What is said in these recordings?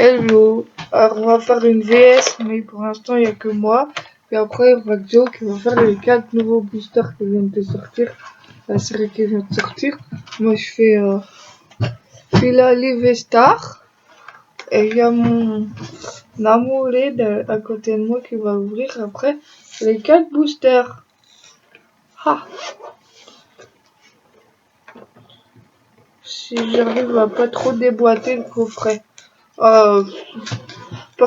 Hello. Alors on va faire une VS, mais pour l'instant il n'y a que moi. Et après il y aura Joe qui va faire les 4 nouveaux boosters qui viennent de sortir. La série qui vient de sortir. Moi je fais Philalie V-Star. Et il y a mon amouré à côté de moi qui va ouvrir après les 4 boosters. Ah. Si j'arrive à pas trop déboîter le coffret. Par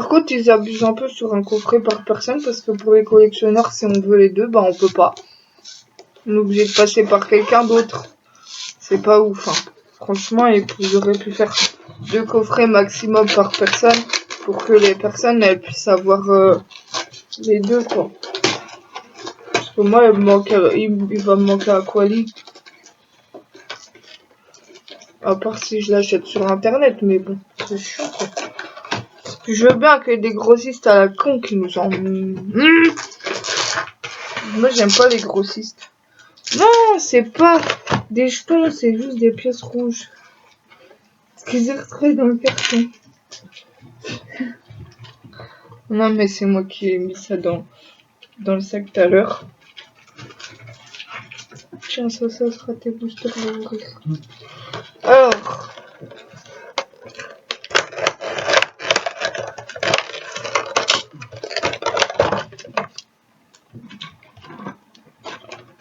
contre, ils abusent un peu sur un coffret par personne parce que pour les collectionneurs, si on veut les deux, bah on peut pas. On est obligé de passer par quelqu'un d'autre. C'est pas ouf, hein. Franchement, ils auraient pu faire 2 coffrets maximum par personne pour que les personnes elles puissent avoir les deux, quoi. Parce que moi, il va me manquer Aquali. À part si je l'achète sur internet, mais bon, c'est chiant, quoi. Je veux bien que des grossistes à la con qui nous en... Moi, j'aime pas les grossistes. Non, c'est pas des jetons, c'est juste des pièces rouges. Ce qu'ils ont retrouvé dans le carton. Non, mais c'est moi qui ai mis ça dans le sac tout à l'heure. Tiens, ça sera tes boosters à ouvrir. Alors...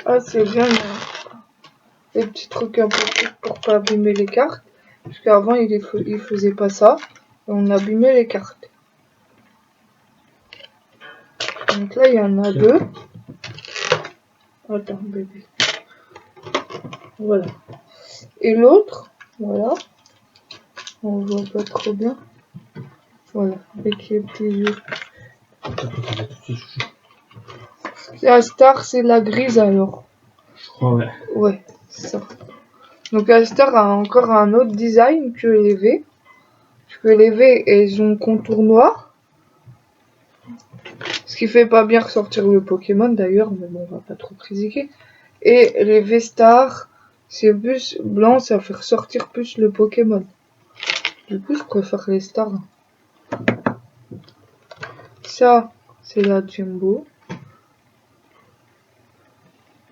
Ah, c'est bien les petits trucs un peu pour pas abîmer les cartes. Parce qu'avant, il faisait pas ça. Et on abîmait les cartes. Donc là, il y en a 2. Attends, bébé. Voilà. Et l'autre, voilà. On voit pas trop bien. Voilà, avec les petits yeux. La star, c'est la grise alors. Je crois, ouais. Ouais, c'est ça. Donc la star a encore un autre design que les V. Parce que les V, elles ont contour noir. Ce qui fait pas bien ressortir le Pokémon d'ailleurs, mais bon, on va pas trop critiquer. Et les V-Star, c'est plus blanc, ça fait ressortir plus le Pokémon. Du coup, je préfère les stars. Ça, c'est la Jumbo.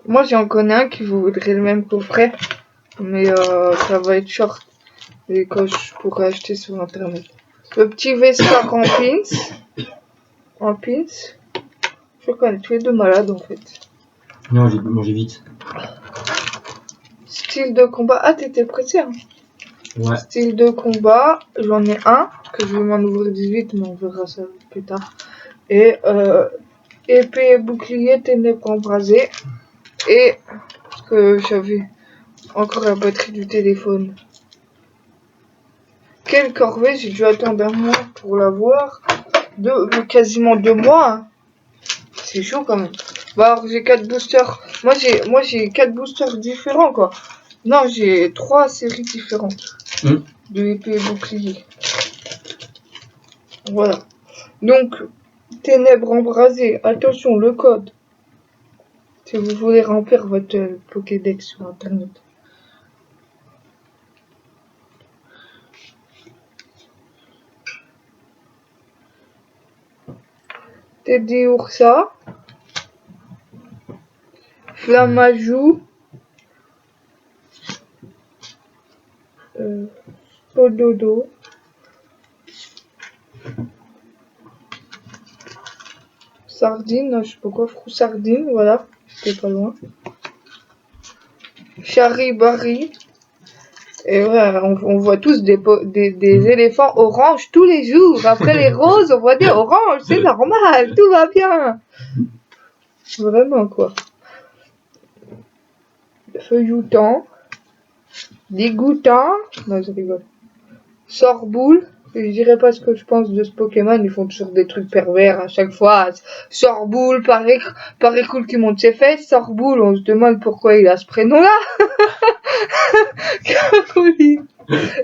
Moi, j'en connais un qui voudrait le même coffret, mais ça va être short. Et quand je pourrais acheter sur internet. Le petit V-Star en pins. En pins. Je connais tous les deux malades en fait. Non, j'ai mangé vite. Style de combat. Ah, t'étais pressé, hein. Ouais. Style de combat, j'en ai un, que je vais m'en ouvrir 18, mais on verra ça plus tard. Et épée et bouclier, ténèbres embrasées. Et parce que j'avais encore la batterie du téléphone. Quelle corvée, j'ai dû attendre un mois pour l'avoir. Quasiment 2 mois. Hein. C'est chaud quand même. Bah alors j'ai 4 boosters. Moi j'ai 4 boosters différents quoi. Non, j'ai 3 séries différentes. De épée et bouclier. Voilà. Donc, ténèbres embrasées. Attention, le code. Si vous voulez remplir votre Pokédex sur internet. Teddy Ursa. Flamajou. Pododo. Sardine, je sais pas quoi, Froussardine, voilà, c'était pas loin. Charibari. Et ouais, on voit tous des éléphants orange tous les jours. Après les roses, on voit des oranges, c'est normal, tout va bien. Vraiment quoi. Feuilloutant. Dégoûtant. Non, je rigole. Sorboule. Je dirais pas ce que je pense de ce Pokémon, ils font toujours des trucs pervers à chaque fois. Sorboule, paraît cool qui monte ses fesses. Sorboule, on se demande pourquoi il a ce prénom-là.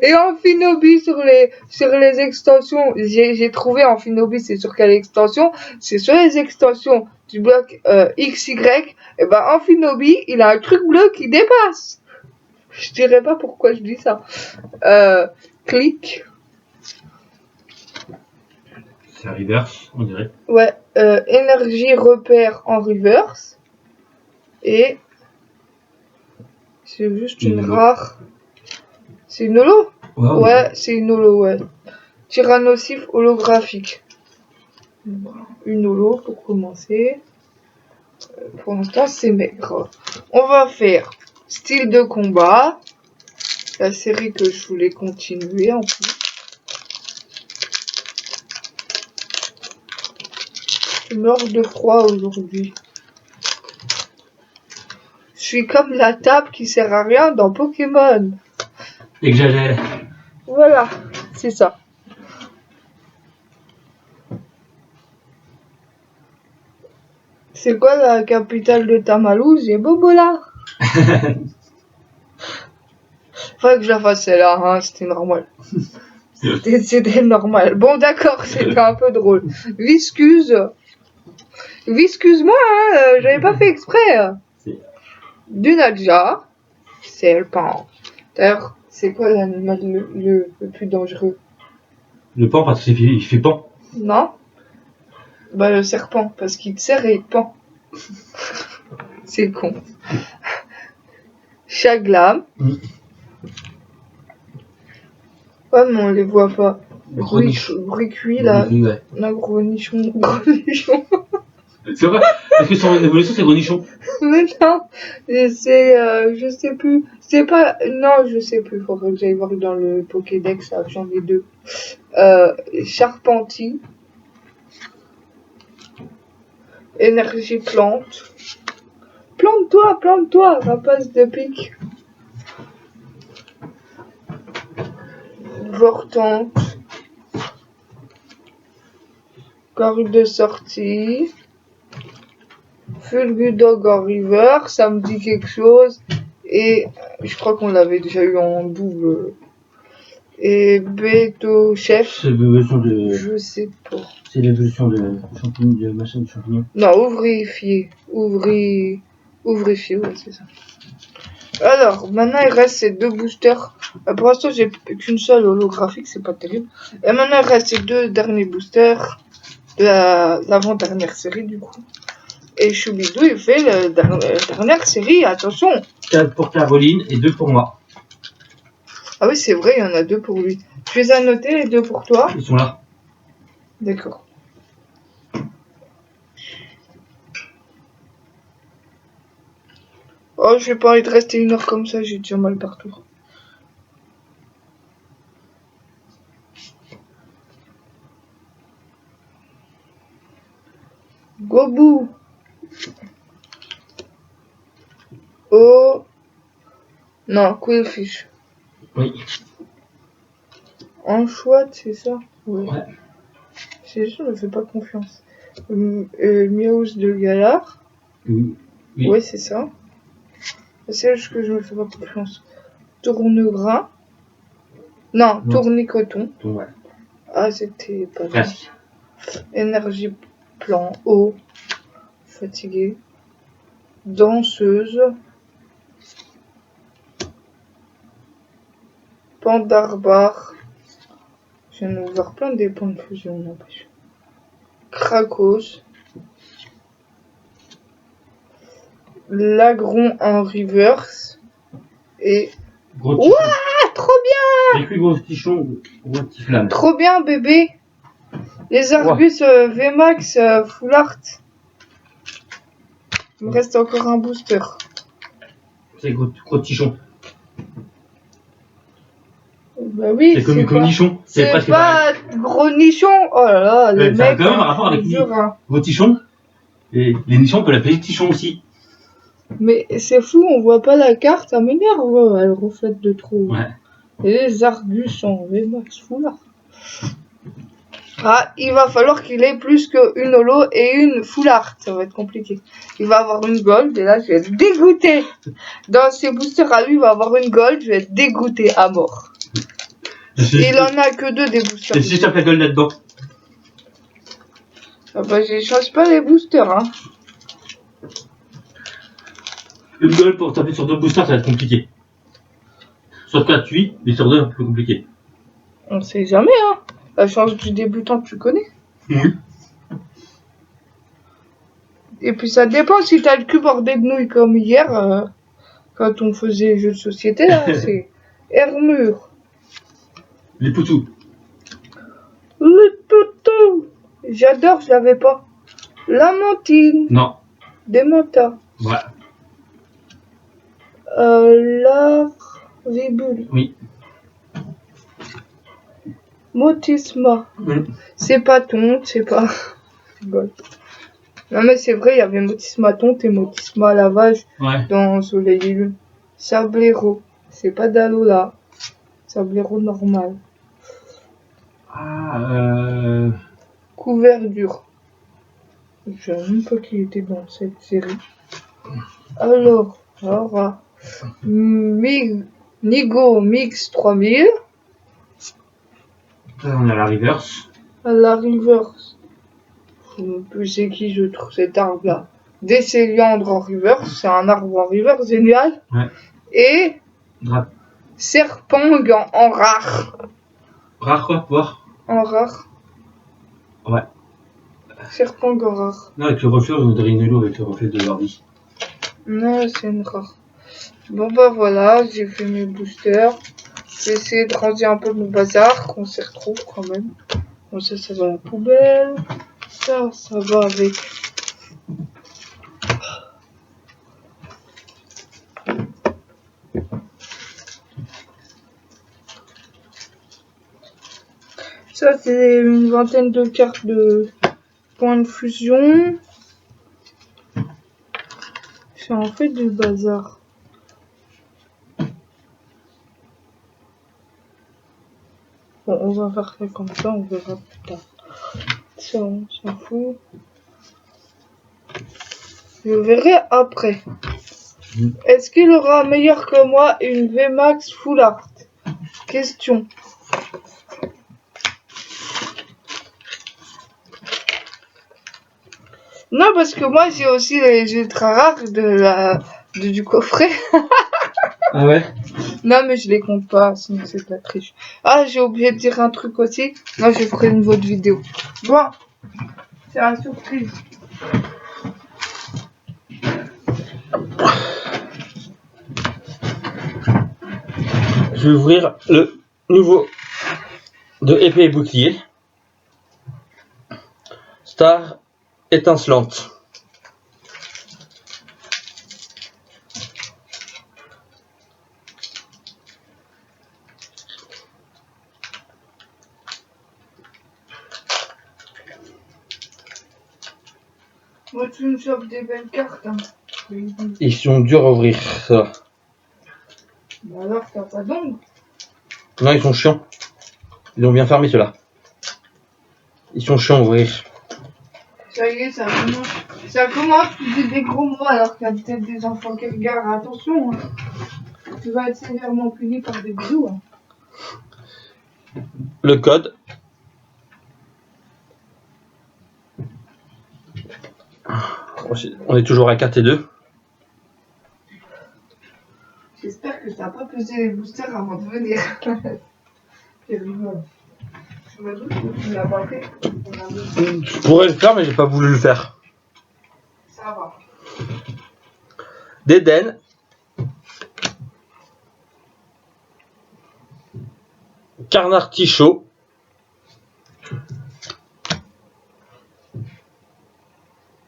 Et Amphinobi sur les extensions, j'ai trouvé Amphinobi, c'est sur quelle extension? C'est sur les extensions du bloc XY. Et ben Amphinobi, il a un truc bleu qui dépasse. Je dirais pas pourquoi je dis ça. Clic. C'est un reverse, on dirait. Ouais, énergie repère en reverse. Et c'est juste une Holo. rare. C'est une holo? Wow. Ouais, c'est une holo, ouais. Tyrannosif holographique. Une holo pour commencer. Pour l'instant, c'est maigre. On va faire style de combat. La série que je voulais continuer en plus. Je meurs de froid aujourd'hui. Je suis comme la table qui sert à rien dans Pokémon. Exagère. Voilà, c'est ça. C'est quoi la capitale de Tamalouse? C'est Bobola. Faudrait que je la fasse celle-là, hein, c'était normal. C'était normal. Bon, d'accord, c'était un peu drôle. Viscuse. Viscuse-moi, hein, j'avais pas fait exprès. Dunadja. Serpent. D'ailleurs, c'est quoi l'animal le plus dangereux? Le pan parce qu'il fait pan. Non? Bah, le serpent, parce qu'il te serre et il te pend. C'est con. Chaglam. Ouais, mais on les voit pas. Bricui, là. Ouais. La grenichon. Grenichon. C'est vrai. Parce que son évolution, c'est Grenichon. Mais non, je sais plus. C'est pas, non, je sais plus. Faudrait que j'aille voir dans le Pokédex, là, j'en ai deux. Charpentier. Énergie plante. Plante-toi, rapace de pique. Vortante. Gorille de sortie. Fulgudog en river, ça me dit quelque chose. Et je crois qu'on l'avait déjà eu en double. Et Beto Chef. C'est l'évolution de. Je sais pas. C'est l'évolution de champignon, de machin de champignon. Non, ouvrifié. Ouvrifié, ouais, c'est ça. Alors, maintenant il reste ces deux boosters. Pour l'instant, j'ai qu'une seule holographique, c'est pas terrible. Et maintenant, il reste ces deux derniers boosters de l'avant-dernière série, du coup. Et Choubidou, il fait la dernière série, attention. 4 pour Caroline et 2 pour moi. Ah oui, c'est vrai, il y en a deux pour lui. Tu les as notés, les deux pour toi? Ils sont là. D'accord. Oh, j'ai pas envie de rester une heure comme ça, j'ai déjà mal partout. Gobou. Oh. Non, Quillfish. Oui. En chouette, c'est ça? Oui. Ouais. C'est sûr, je me fais pas confiance. Miaus de Galar. Oui. Ouais, c'est ça. C'est juste que je me fais pas confiance. Tournegrain. Non, tournicoton. Ouais. Ah, c'était pas bien. Presque. Énergie plan eau. Fatigué. Danseuse. Pandarbar. Je viens de voir plein des points de fusion, n'empêche. Krakos. Lagron en reverse. Et... Gros Ouah, trop bien! J'ai cru gros tichon, gros petit flamme. Trop bien, bébé! Les Argus VMAX Full Art. Il me reste encore un booster. C'est gros tichon. Bah oui, C'est comme pas... nichon. C'est presque pas gros nichon. Oh là là, les ça a mecs. quand même un rapport avec dur, hein. gros tichon. Et les nichons, on peut l'appeler tichon aussi. Mais c'est fou, on voit pas la carte, ça m'énerve. Elle reflète de trop. Ouais. Et les Argus en VMAX Full Art. Ah, il va falloir qu'il ait plus qu'une holo et une full art. Ça va être compliqué. Il va avoir une gold et là, je vais être dégoûté. Dans ses boosters à lui, il va avoir une gold. Je vais être dégoûté à mort. Il en a que deux des boosters. Et si je tape la gold là-dedans? Ah bah, j'échange pas les boosters, hein. Une gold pour taper sur deux boosters, ça va être compliqué. Sur 4, 8, mais sur 2, un peu compliqué. On sait jamais, hein. La chance du débutant, tu connais. Oui. Et puis ça dépend si t'as le cul bordé de nouilles comme hier, quand on faisait les jeux de société, là, c'est Hermure. Les poutous. Le toutou. J'adore, je l'avais pas. Lamantine. Non. Démenta. Ouais. La ribule. Oui. Motisma. Oui. C'est pas tonte, c'est pas... Bon. Non mais c'est vrai, il y avait Motisma tonte et Motisma lavage Ouais. dans Soleil et Lune. Sablero. C'est pas d'Alola. Sablero normal. Ah, Couverture. Je ne sais même pas qui était dans cette série. Alors, Nigo Mix 3000. on a la reverse. À la reverse. Je ne sais plus c'est qui je trouve cet arbre là. Décéliandre en reverse. C'est un arbre en reverse, génial. Ouais. Et Drap. Serpang en rare. Rare quoi, voir. En rare. Ouais. Serpang en rare. Non, avec le reflet, on dirait une loup avec le reflet de l'ordi. Non, c'est une rare. Bon bah voilà, j'ai fait mes boosters. J'ai essayé de ranger un peu mon bazar, qu'on s'y retrouve quand même. Bon ça va à la poubelle. Ça va avec. Ça c'est une vingtaine de cartes de points de fusion. C'est en fait du bazar. Bon, on va faire ça comme ça, on verra plus tard. Ça, on s'en fout. Je verrai après. Est-ce qu'il aura meilleur que moi une VMAX Full Art? Question. Non, parce que moi j'ai aussi les ultra rares du coffret. Ah ouais? Non, mais je les compte pas, sinon c'est de la triche. Ah, j'ai oublié de dire un truc aussi. Moi, je ferai une autre vidéo. Bon, c'est la surprise. Je vais ouvrir le nouveau de épée et bouclier. Star étincelante. Moi, tu me chopes des belles cartes. Hein. Ils sont durs à ouvrir, ça. Bah alors, t'as pas d'ongles. Non, ils sont chiants. Ils ont bien fermé ceux-là. Ils sont chiants à ouvrir. Ça y est, ça commence. Ça commence, tu dis des gros mots alors qu'il y a peut-être des enfants qui regardent. Attention, hein. Tu vas être sévèrement puni par des bisous. Hein. Le code. On est toujours à 4 et 2. J'espère que t'as pas pesé les boosters avant de venir. C'est rigolo. Je me doute que tu l'as pas fait. Je pourrais le faire, mais j'ai pas voulu le faire. Ça va. D'Eden. Carnartichaud.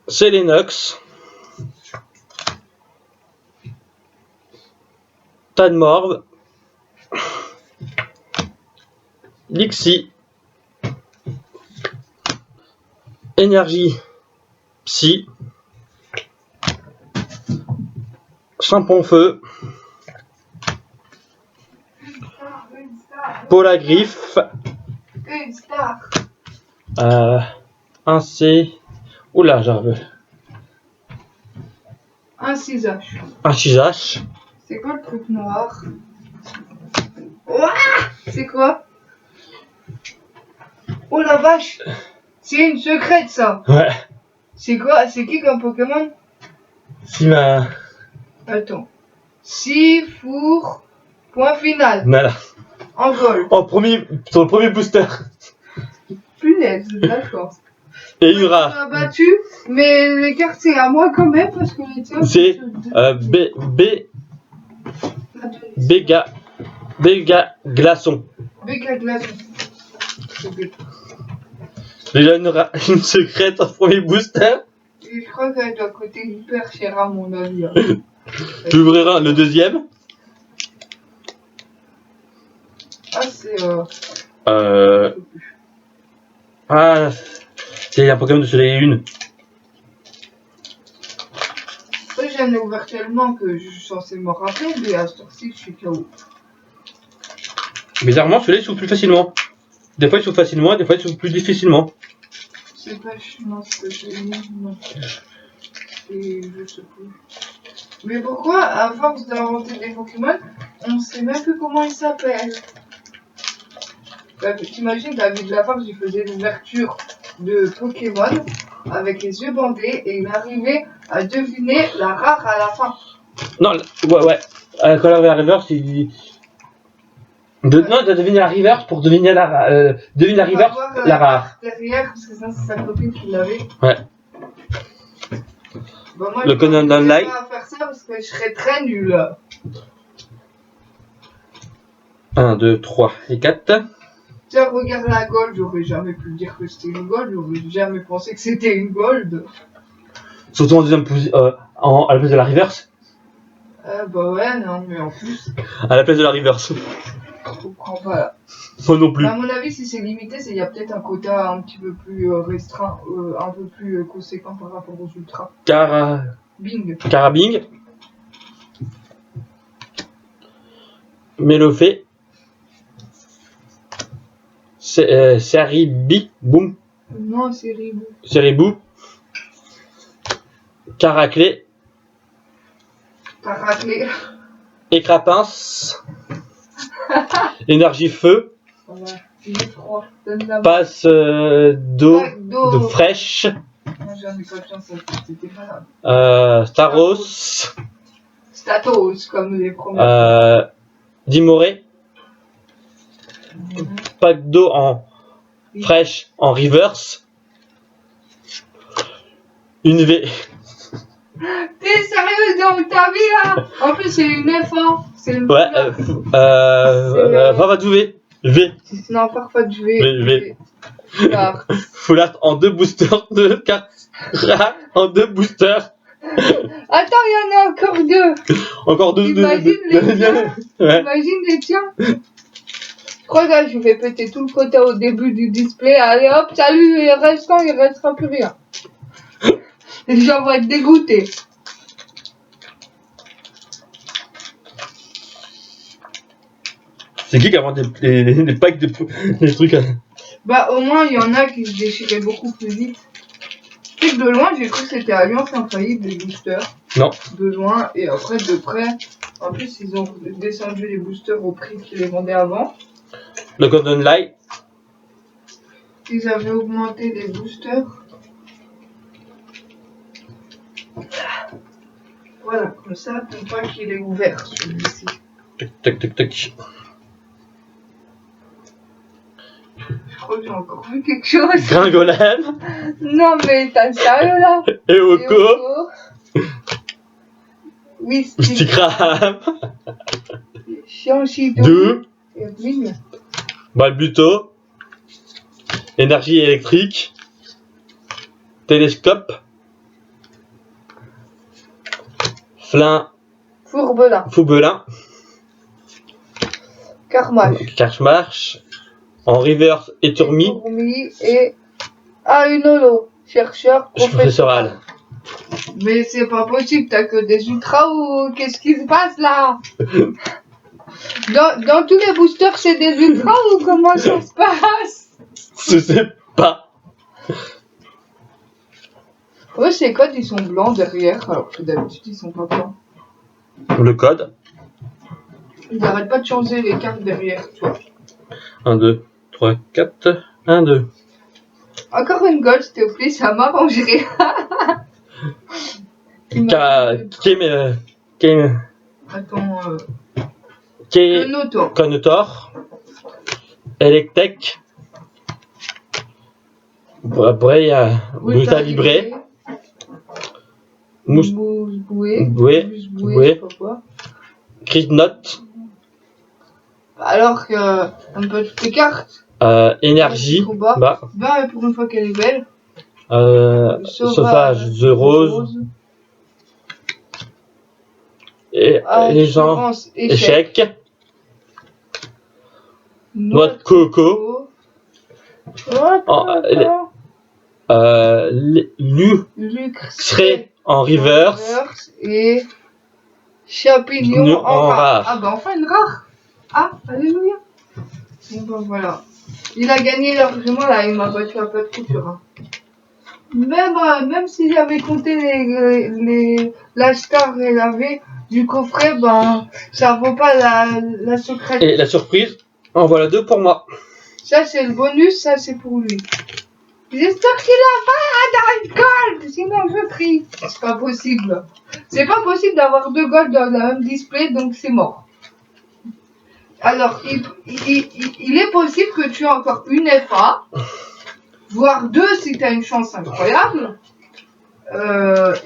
Selenox. Tadmorve. Lixie. Énergie. Psy. Champon-feu. Polagriffe. Une star. Un C. Oula, j'arrive. Un 6H. Un 6H. C'est quoi le truc noir? Ouah, c'est quoi? Oh la vache! C'est une secrète ça! Ouais. C'est quoi? C'est qui comme Pokémon? Si ma. Attends. Sifour. Point final. Voilà. En vol. Sur le premier booster. Punaise, d'accord. Et une On rare. a battu, mais les cartes c'est à moi quand même parce que les tiens. C'est Béga Glaçon. Béga glaçon. Déjà une secrète en premier booster. Et je crois qu'elle doit coûter hyper cher à mon avis. Hein. Tu ouvriras le deuxième. Ah, c'est. Ah, c'est un Pokémon de Soleil 1. Après, j'en ai ouvert tellement que je suis censé me rappeler, mais à ce heure-ci, je suis KO. Bizarrement, celui-là il s'ouvre plus facilement. Des fois il s'ouvre facilement, des fois il s'ouvre plus difficilement. C'est pas chiant ce que j'ai mis, non. Et je sais plus. Mais pourquoi, à force d'inventer des Pokémon, on sait même plus comment ils s'appellent? T'imagines, David Lafarge, il faisait l'ouverture de Pokémon avec les yeux bandés et il arrivait à deviner la rare à la fin. Non, ouais. Quand on avait la reverse, non, il doit deviner la reverse pour deviner la reverse, la rare. Derrière, parce que ça, c'est sa copine qui l'avait. Ouais. Bah, moi, Le Conan je Online. pas faire ça parce que je serais très nul. 1, 2, 3 et 4. Tiens, regarde la gold, j'aurais jamais pu dire que c'était une gold, j'aurais jamais pensé que c'était une gold. Surtout en deuxième position, à la place de la reverse. Bah ouais, non, mais en plus, À la place de la reverse. je comprends pas là. Moi non plus. À mon avis, si c'est limité, c'est qu'il y a peut-être un quota un petit peu plus restreint, un peu plus conséquent par rapport aux ultras. Bing. Carabing. Mélofé. Seribi. Boom. Non, c'est Ribou. Seribou. Caraclé. T'as raclé. Écrapince. Énergie feu. Voilà, j'ai froid. Donne la Passe d'eau. Pack d'eau. De fraîche. Moi, j'en ai pas de chance, c'était malade. Staros. Statos, comme les premiers. Dimoré. Pack d'eau en fraîche en reverse. Une V. T'es sérieux dans ta vie là? En plus, c'est une F1. C'est une. Ouais, Vavadouvé. V. Non, parfois je vais. V. Car. Full art en 2 boosters de cartes rares en 2 boosters. Attends, il y en a encore 2. Encore 2 Imagine les tiens. Ouais. Imagine les tiens. Je crois que là, je vais péter tout le côté au début du display. Allez hop, salut, il restera plus rien. Les gens vont être dégoûtés. C'est qui a inventé les packs des trucs Bah, au moins, il y en a qui se déchiraient beaucoup plus vite. Tu sais que de loin, j'ai cru que c'était Alliance Infaillible, les boosters. Non. De loin, et après, de près. En plus, ils ont descendu les boosters au prix qu'ils les vendaient avant. Le Golden Light. Ils avaient augmenté les boosters. Voilà, comme ça, ton pack il est ouvert celui-ci. Tac. Je crois que j'ai encore vu quelque chose. Gringolem. Non mais t'as sérieux là? Eoko. Oui, Stikram. Chianchito. 2. Et Bing. Balbuto. Énergie électrique. Télescope. Fourbelin. Karchmarch. En reverse Eturmi. Et une holo. Chercheur Professoral. Mais c'est pas possible, t'as que des ultras ou qu'est-ce qui se passe là? Dans tous les boosters c'est des ultras ou comment ça se passe? Je sais pas. Ouais, ces codes ils sont blancs derrière alors que d'habitude ils sont pas blancs. Le code. Ils n'arrêtent pas de changer les cartes derrière, tu vois. 1, 2, 3, 4. 1, 2. Encore une gold, s'il te plaît, ça m'arrangerait. Attends, Conotor. Electek. Bruta Libré. Boué. Chris Note. Alors que un peu toutes les cartes. Énergie. Bah, pour une fois qu'elle est belle. Sauvage, The Rose. Et les gens. Échec. Noix de coco. Lucré en reverse. Et champignon en rare. Ah bah enfin une rare. Ah, alléluia. Bon bah voilà. Il a gagné largement là, il m'a battu un peu de couture. Hein. Même si j'avais compté la star et la V du coffret, ben ça vaut pas la secrète. Et la surprise, en voilà 2 pour moi. Ça c'est le bonus, ça c'est pour lui. J'espère qu'il a pas un gold, sinon je prie. C'est pas possible. C'est pas possible d'avoir 2 golds dans le même display, donc c'est mort. Alors, il est possible que tu aies encore une FA, voire 2 si tu as une chance incroyable.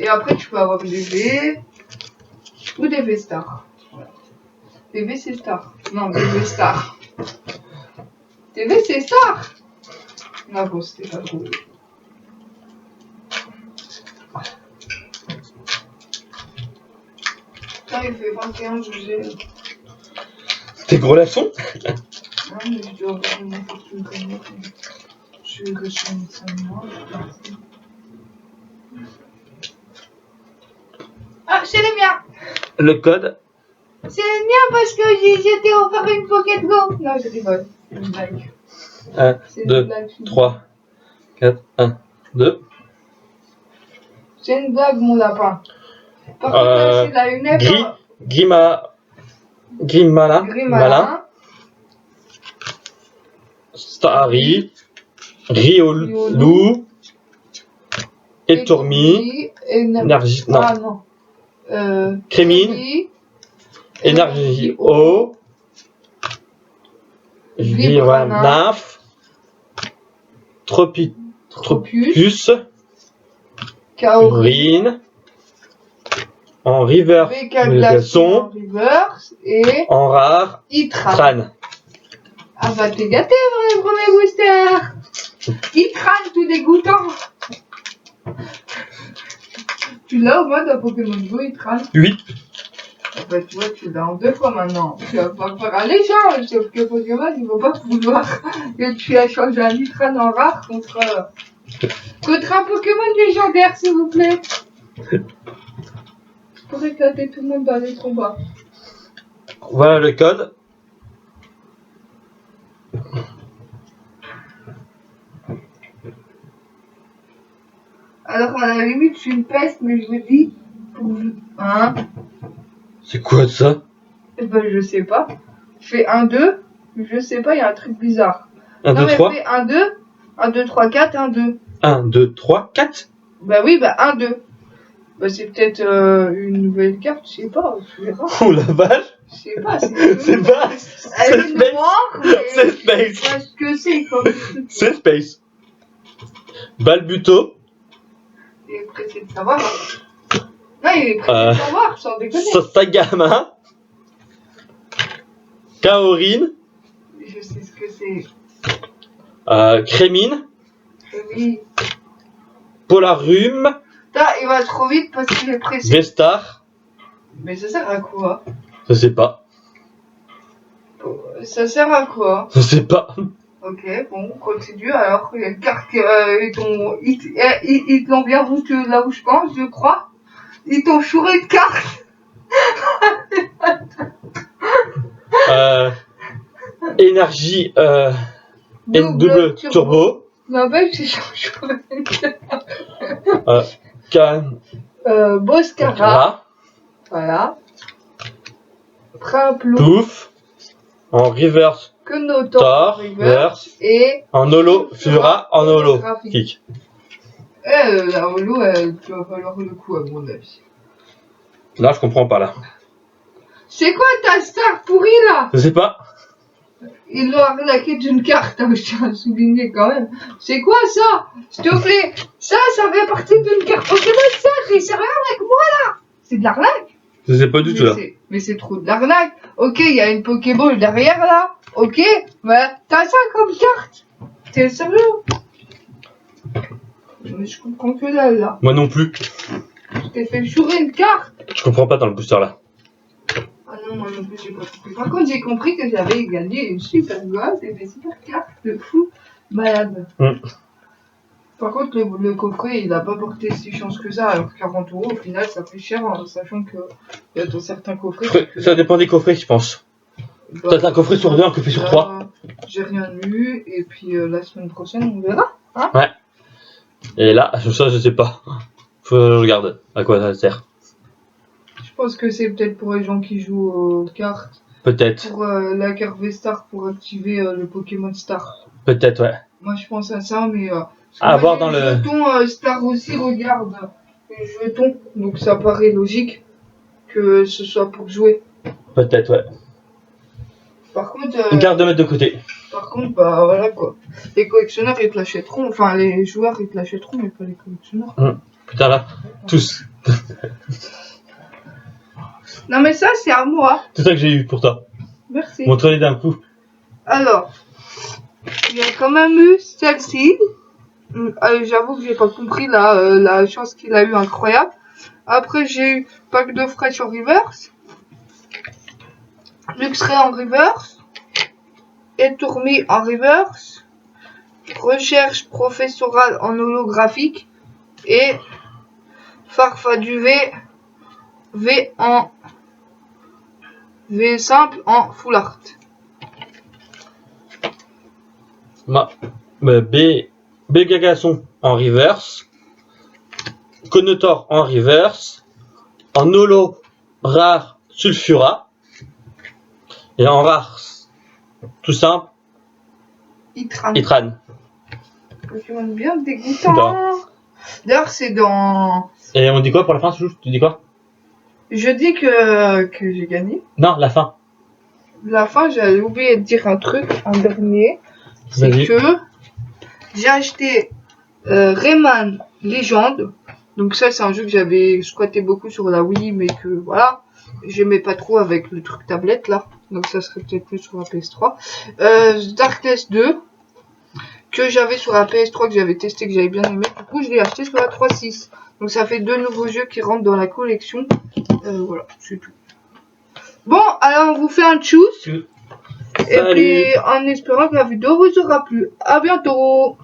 Et après, tu peux avoir des V ou des V-Star. Des V, c'est Star. Non, des V-Star. Des V, c'est Star. Non, bon, c'était pas drôle. Putain, il fait 21 juillet. T'es gros laçon? Non, mais je dois avoir une fortune comme moi. Je vais rechanger ça moi. Ah, c'est le mien! Le code? C'est le mien parce que j'étais offert une Pocket Go! Non, je rigole. C'est une blague. 1, 2, 3, 4, 1, 2. C'est une blague, mon lapin. Par contre, là, c'est la lunette. Grimala. Starry. Riolu. Et Tourmi. Énergie. Non. Ah non. Crémine. Énergie O. Viranaf. Tropus. Kaorine. En reverse. En reverse. Et. En rare. Itran. Ah bah t'es gâté pour le premier booster. Itran tout dégoûtant. Tu l'as au mode à Pokémon Go, Itran? Oui. Ah bah tu vois, tu l'as en 2 fois maintenant. Tu vas pas faire un échange, sauf que Pokémon il va pas vouloir que tu échanges un Itran en rare contre un Pokémon légendaire, s'il vous plaît. Pour éclater tout le monde dans les combats. Voilà le code. Alors à la limite je suis une peste, mais je vous dis pour vous. Hein? C'est quoi ça? Eh ben je sais pas. Je fais 1, 2, je sais pas, il y a un truc bizarre. 1, 2, 3. Je fais 1, 2, 1, 2, 3, 4, 1, 2. 1, 2, 3, 4. Bah oui, bah 1, 2. Bah c'est peut-être une nouvelle carte, je sais pas, tu verras. Oh la vache! Je sais pas, c'est pas. Elle est noire, mais c'est Space. je sais pas ce que c'est comme truc. C'est Space. Balbuto. Il est pressé de savoir. Non, il est pressé de savoir, sans déconner. Sasagama. Kaorine. Je sais ce que c'est. Crémine. Oui. Polarum. Putain, il va trop vite parce qu'il est pressé. Vestar. Mais ça sert à quoi? Je sais pas. Ça sert à quoi? Je sais pas. Ok, bon, on continue. Alors, il y a une carte ils te l'ont bien foutu là où je pense, je crois. Ils t'ont chouré de cartes. Énergie double turbo. Non, ben, j'ai chouré de cartes. Boscara. Voilà. Plouf. En reverse. Tor, reverse. Et. En holo. Fura en holo. Kick. La holo, elle va falloir le coup, à mon avis. Là, je comprends pas, là. C'est quoi ta star pourrie, là? Je sais pas. Ils l'ont arnaqué d'une carte, hein, je tiens à souligner quand même. C'est quoi ça? S'il te plaît, ça fait partie d'une carte Pokémon, ça, t'es sérieux avec moi là? C'est de l'arnaque? Je sais pas du tout là. Mais c'est trop de l'arnaque. Ok, il y a une Pokéball derrière là. Ok, mais t'as ça comme carte? T'es sérieux? Mais je comprends que dalle là. Moi non plus. Je t'ai fait chourer une carte. Je comprends pas dans le booster là. Ah non, moi non plus j'ai pas compris. Par contre, j'ai compris que j'avais gagné une super gosse et des super cartes de fou malade. Par contre, le coffret, il a pas porté si chance que ça. Alors 40 € au final, ça fait cher, hein, sachant que il y a dans certains coffrets. Ça dépend des coffrets, je pense. Bah, Peut-être un coffret sur 2, un coffret sur 3. J'ai rien eu, et puis la semaine prochaine, on verra. Hein, ouais. Et là, ça, je sais pas. Faut que je regarde à quoi ça sert. je pense que c'est peut-être pour les gens qui jouent aux cartes. Peut-être. Pour la carte V-Star pour activer le Pokémon Star. Peut-être, ouais. Moi, je pense à ça, mais. À voir dans le. Les jetons Star aussi, regarde. Les jetons, donc ça paraît logique que ce soit pour jouer. Peut-être, ouais. Par contre. Une carte de mettre de côté. Par contre, bah voilà quoi. Les collectionneurs ils te l'achèteront, enfin les joueurs ils te l'achèteront, mais pas les collectionneurs. Putain là, tous. Non mais ça c'est à moi. C'est ça que j'ai eu pour toi. Merci. Montre-les d'un coup. Alors, il y a quand même eu celle-ci. J'avoue que j'ai pas compris la chance qu'il a eu incroyable. Après j'ai eu pack de fraîche en reverse. Luxray en reverse. Étourmi en reverse. Recherche professorale en holographique. Et Farfaduvé V en V simple en full art. Bégagasson en reverse. Conotor en reverse. En holo rare Sulfura. Et en rare, tout simple, Itran. Pokémon bien dégoûtant. D'ailleurs, c'est dans. Et on dit quoi pour la fin, Soujou? Tu dis quoi? Je dis que j'ai gagné. Non, la fin. La fin, j'avais oublié de dire un truc en dernier. C'est que j'ai acheté Rayman Legend. Donc ça, c'est un jeu que j'avais squatté beaucoup sur la Wii, mais que voilà, j'aimais pas trop avec le truc tablette là. Donc ça serait peut-être plus sur la PS3. Darkness 2 que j'avais sur la PS3, que j'avais testé, que j'avais bien aimé. Du coup, je l'ai acheté sur la 3.6. Donc ça fait 2 nouveaux jeux qui rentrent dans la collection. Voilà, c'est tout. Bon, alors on vous fait un tchuss. Et puis en espérant que la vidéo vous aura plu. À bientôt.